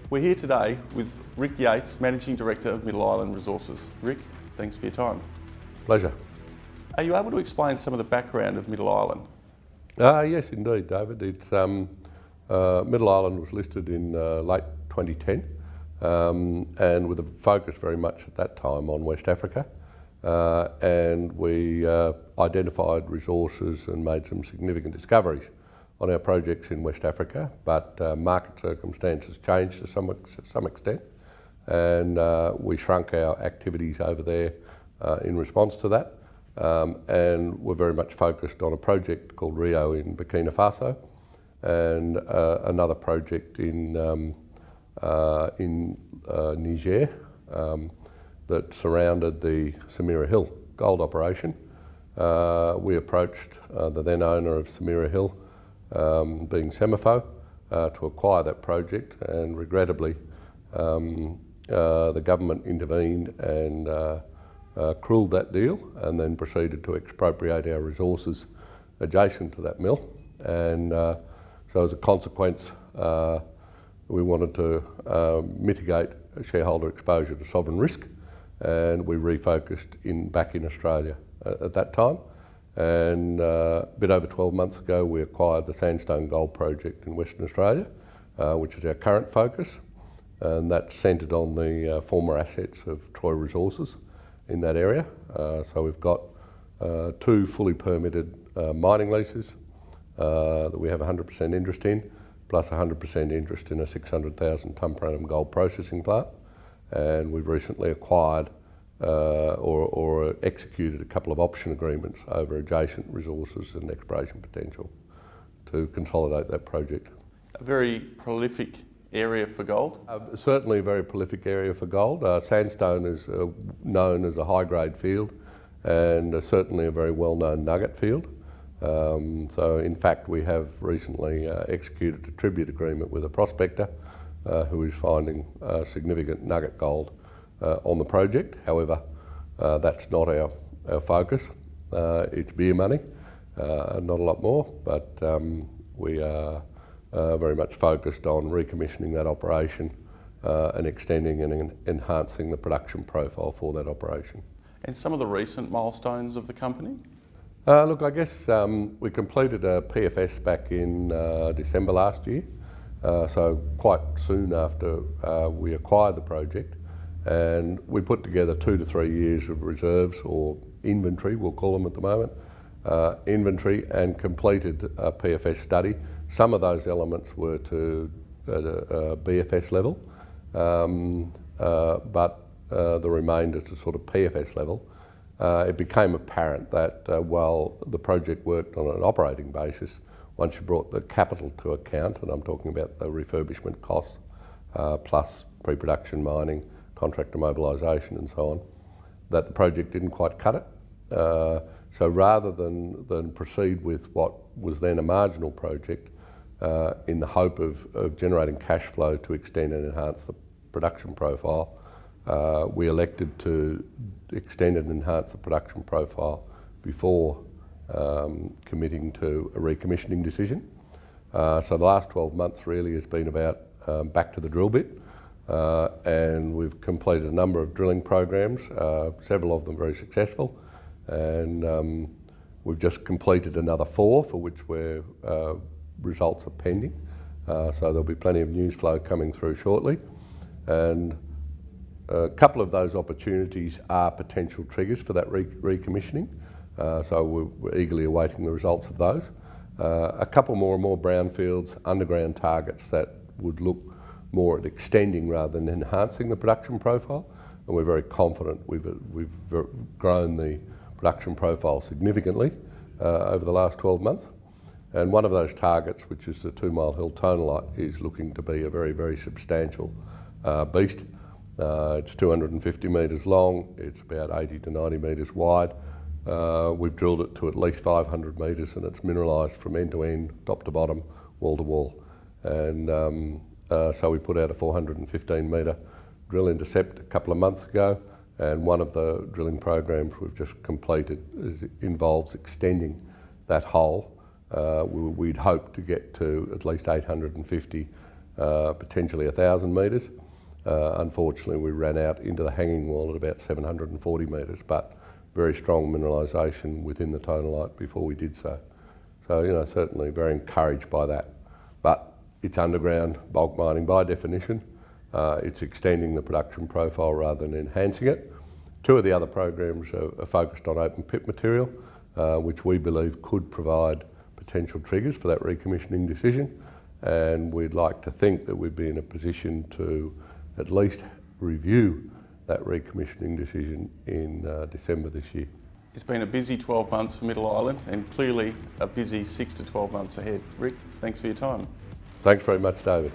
We're here today with Rick Yeates, Managing Director of Middle Island Resources. Rick, thanks for your time. Pleasure. Are you able to explain some of the background of Middle Island? Yes, indeed, David. It's Middle Island was listed in late 2010, and with a focus very much at that time on West Africa. And we identified resources and made some significant discoveries on our projects in West Africa, but market circumstances changed to some extent, and we shrunk our activities over there in response to that. And we're very much focused on a project called Rio in Burkina Faso, and another project in Niger that surrounded the Samira Hill gold operation. We approached the then owner of Samira Hill, being Semifo, to acquire that project, and regrettably the government intervened and cruelled that deal, and then proceeded to expropriate our resources adjacent to that mill. And so as a consequence, we wanted to mitigate shareholder exposure to sovereign risk, and we refocused back in Australia at that time. And a bit over 12 months ago, we acquired the Sandstone Gold Project in Western Australia, which is our current focus, and that's centred on the former assets of Troy Resources in that area. So we've got 2 fully permitted mining leases that we have 100% interest in, plus 100% interest in a 600,000 tonne per annum gold processing plant. And we've recently acquired or executed a couple of option agreements over adjacent resources and exploration potential to consolidate that project. A very prolific area for gold? Certainly a very prolific area for gold. Sandstone is known as a high-grade field, and certainly a very well-known nugget field. So in fact we have recently executed a tribute agreement with a prospector who is finding significant nugget gold on the project. However, that's not our focus. It's beer money, not a lot more, but we are very much focused on recommissioning that operation and extending and enhancing the production profile for that operation. And some of the recent milestones of the company? Look, I guess we completed a PFS back in December last year, so quite soon after we acquired the project, and we put together 2 to 3 years of reserves, or inventory we'll call them at the moment, inventory, and completed a PFS study. Some of those elements were to a BFS level, but the remainder to sort of PFS level. It became apparent that while the project worked on an operating basis, once you brought the capital to account, and I'm talking about the refurbishment costs, plus pre-production mining, contractor mobilisation and so on, that the project didn't quite cut it. So rather than proceed with what was then a marginal project in the hope of generating cash flow to extend and enhance the production profile, we elected to extend and enhance the production profile before committing to a recommissioning decision. So the last 12 months really has been about back to the drill bit, and we've completed a number of drilling programs, several of them very successful, and we've just completed another 4 for which results are pending. So there'll be plenty of news flow coming through shortly, and a couple of those opportunities are potential triggers for that recommissioning, so we're eagerly awaiting the results of those. A couple more brownfields, underground targets that would look more at extending rather than enhancing the production profile, and we're very confident we've grown the production profile significantly over the last 12 months. And one of those targets, which is the 2 Mile Hill tonalite, is looking to be a very, very substantial beast. It's 250 metres long, it's about 80 to 90 metres wide. We've drilled it to at least 500 metres, and it's mineralised from end to end, top to bottom, wall to wall. And so we put out a 415 metre drill intercept a couple of months ago, and one of the drilling programs we've just completed involves extending that hole. We'd hope to get to at least 850 potentially 1,000 metres. Unfortunately, we ran out into the hanging wall at about 740 metres, but very strong mineralisation within the tonalite before we did so. So, you know, certainly very encouraged by that. But it's underground bulk mining by definition. It's extending the production profile rather than enhancing it. Two of the other programs are focused on open pit material, which we believe could provide potential triggers for that recommissioning decision. And we'd like to think that we'd be in a position to at least review that recommissioning decision in December this year. It's been a busy 12 months for Middle Island and clearly a busy 6 to 12 months ahead. Rick, thanks for your time. Thanks very much, David.